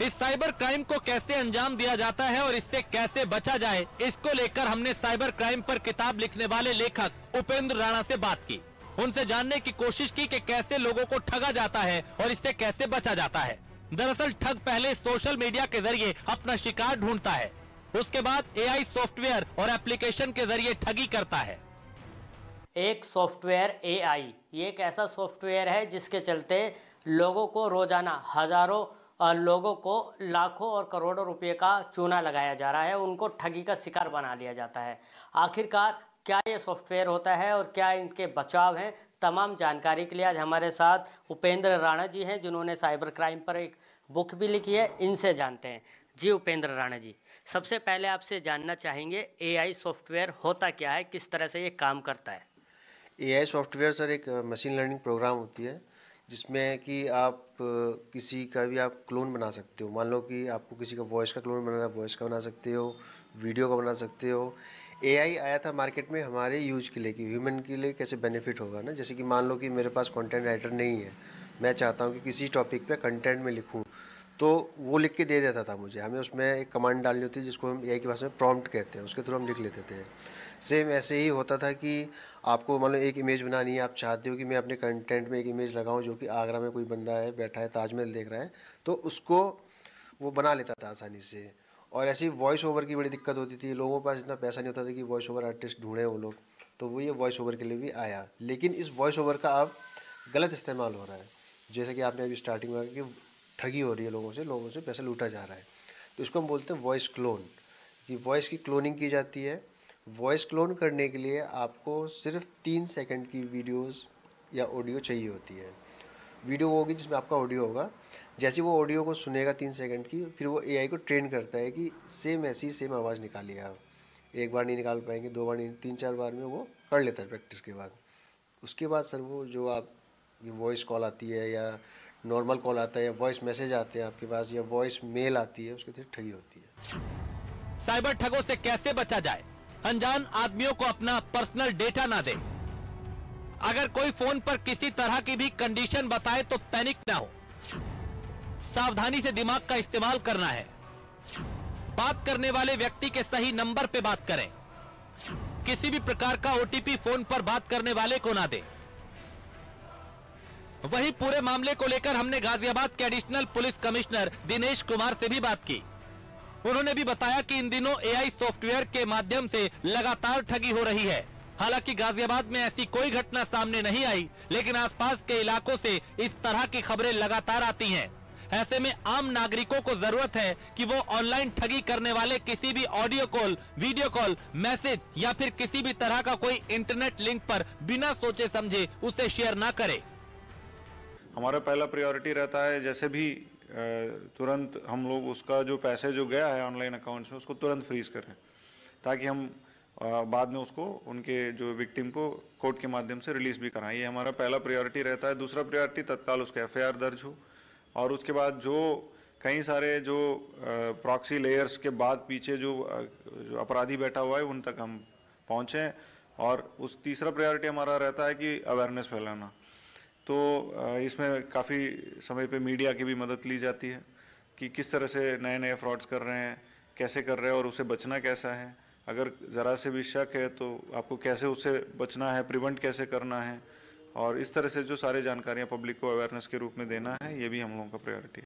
इस cyber crime को कैसे अंजाम दिया जाता है और इससे कैसे बचा जाए, इसको लेकर हमने साइबर क्राइम पर किताब लिखने वाले लेखक उपेंद्र राणा से बात की। उनसे जानने की कोशिश की कि कैसे लोगों को ठगा जाता है और इससे कैसे बचा जाता है। दरअसल ठग पहले सोशल मीडिया के जरिए अपना शिकार ढूंढता है, उसके बाद एआई सॉफ्टवेयर और एप्लीकेशन के जरिए ठगी करता है। एक सॉफ्टवेयर एआई, ये एक ऐसा सॉफ्टवेयर है जिसके चलते लोगों को रोजाना हजारों लोगों को लाखों और करोड़ों रुपए का चूना लगाया जा रहा है, उनको ठगी का शिकार बना लिया जाता है। आखिरकार क्या ये सॉफ्टवेयर होता है और क्या इनके बचाव हैं, तमाम जानकारी के लिए आज हमारे साथ उपेंद्र राणा जी हैं, जिन्होंने साइबर क्राइम पर एक बुक भी लिखी है। इनसे जानते हैं। जी उपेंद्र राणा जी, सबसे पहले आपसे जानना चाहेंगे एआई सॉफ्टवेयर होता क्या है, किस तरह से ये काम करता है? एआई सॉफ्टवेयर सर एक मशीन लर्निंग प्रोग्राम होती है जिसमें कि आप किसी का भी आप क्लोन बना सकते हो। मान लो कि आपको किसी का वॉइस का क्लोन बनाना है, वॉइस का बना सकते हो, वीडियो का बना सकते हो। एआई आया था मार्केट में हमारे यूज के लिए कि ह्यूमन के लिए कैसे बेनिफिट होगा ना। जैसे कि मान लो कि मेरे पास कंटेंट राइटर नहीं है, मैं चाहता हूँ कि किसी टॉपिक पे कंटेंट में लिखूँ, तो वो लिख के दे देता था मुझे। हमें उसमें एक कमांड डालनी होती है जिसको हम एआई की भाषा में प्रॉम्प्ट कहते हैं, उसके थ्रू हम लिख लेते थे। सेम ऐसे ही होता था कि आपको मान लो एक इमेज बनानी है, आप चाहते हो कि मैं अपने कंटेंट में एक इमेज लगाऊं जो कि आगरा में कोई बंदा है, बैठा है, ताजमहल देख रहा है, तो उसको वो बना लेता था आसानी से। और ऐसी वॉइस ओवर की बड़ी दिक्कत होती थी, लोगों के पास इतना पैसा नहीं होता था कि वॉइस ओवर आर्टिस्ट ढूंढे वो लोग, तो वो ये वॉइस ओवर के लिए भी आया। लेकिन इस वॉइस ओवर का अब गलत इस्तेमाल हो रहा है, जैसे कि आपने अभी स्टार्टिंग में कि ठगी हो रही है, लोगों से पैसा लूटा जा रहा है। तो इसको हम बोलते हैं वॉइस क्लोन, कि वॉइस की क्लोनिंग की जाती है। वॉइस क्लोन करने के लिए आपको सिर्फ 3 सेकंड की वीडियोस या ऑडियो चाहिए होती है। वीडियो होगी जिसमें आपका ऑडियो होगा, जैसे वो ऑडियो को सुनेगा 3 सेकंड की, फिर वो एआई को ट्रेन करता है कि सेम ऐसी सेम आवाज़ निकालिए आप। एक बार नहीं निकाल पाएंगे, 2 बार नहीं, 3-4 बार में वो कर लेता है प्रैक्टिस के बाद। उसके बाद सर वो जो आप वॉइस कॉल आती है या नॉर्मल कॉल आता है या वॉइस मैसेज आते हैं आपके पास या वॉइस मेल आती है, उसके थ्रू ठगी होती है। साइबर ठगों से कैसे बचा जाए? अनजान आदमियों को अपना पर्सनल डेटा ना दे। अगर कोई फोन पर किसी तरह की भी कंडीशन बताए तो पैनिक ना हो। सावधानी से दिमाग का इस्तेमाल करना है। बात करने वाले व्यक्ति के सही नंबर पे बात करें। किसी भी प्रकार का ओटीपी फोन पर बात करने वाले को ना दे। वहीं पूरे मामले को लेकर हमने गाजियाबाद के additional police commissioner Dinesh Kumar से भी बात की। उन्होंने भी बताया कि इन दिनों एआई सॉफ्टवेयर के माध्यम से लगातार ठगी हो रही है। हालांकि गाजियाबाद में ऐसी कोई घटना सामने नहीं आई, लेकिन आसपास के इलाकों से इस तरह की खबरें लगातार आती हैं। ऐसे में आम नागरिकों को जरूरत है कि वो ऑनलाइन ठगी करने वाले किसी भी audio call, video call, message या फिर किसी भी तरह का कोई इंटरनेट लिंक पर बिना सोचे समझे उसे शेयर ना करे। हमारा पहला प्रायोरिटी रहता है जैसे भी तुरंत हम लोग उसका जो पैसे जो गया है ऑनलाइन अकाउंट्स में उसको तुरंत फ्रीज करें, ताकि हम बाद में उसको उनके जो विक्टिम को कोर्ट के माध्यम से रिलीज भी कराएं। ये हमारा पहला प्रायोरिटी रहता है। दूसरा प्रायोरिटी तत्काल उसका एफआईआर दर्ज हो और उसके बाद जो कई सारे जो प्रॉक्सी लेयर्स के बाद पीछे जो अपराधी बैठा हुआ है उन तक हम पहुँचें। और उस तीसरा प्रायोरिटी हमारा रहता है कि अवेयरनेस फैलाना। तो इसमें काफ़ी समय पे मीडिया की भी मदद ली जाती है कि किस तरह से नए नए फ्रॉड्स कर रहे हैं, कैसे कर रहे हैं और उसे बचना कैसा है। अगर ज़रा से भी शक है तो आपको कैसे उससे बचना है, प्रिवेंट कैसे करना है, और इस तरह से जो सारी जानकारियाँ पब्लिक को अवेयरनेस के रूप में देना है, ये भी हम लोगों का प्रायोरिटी है।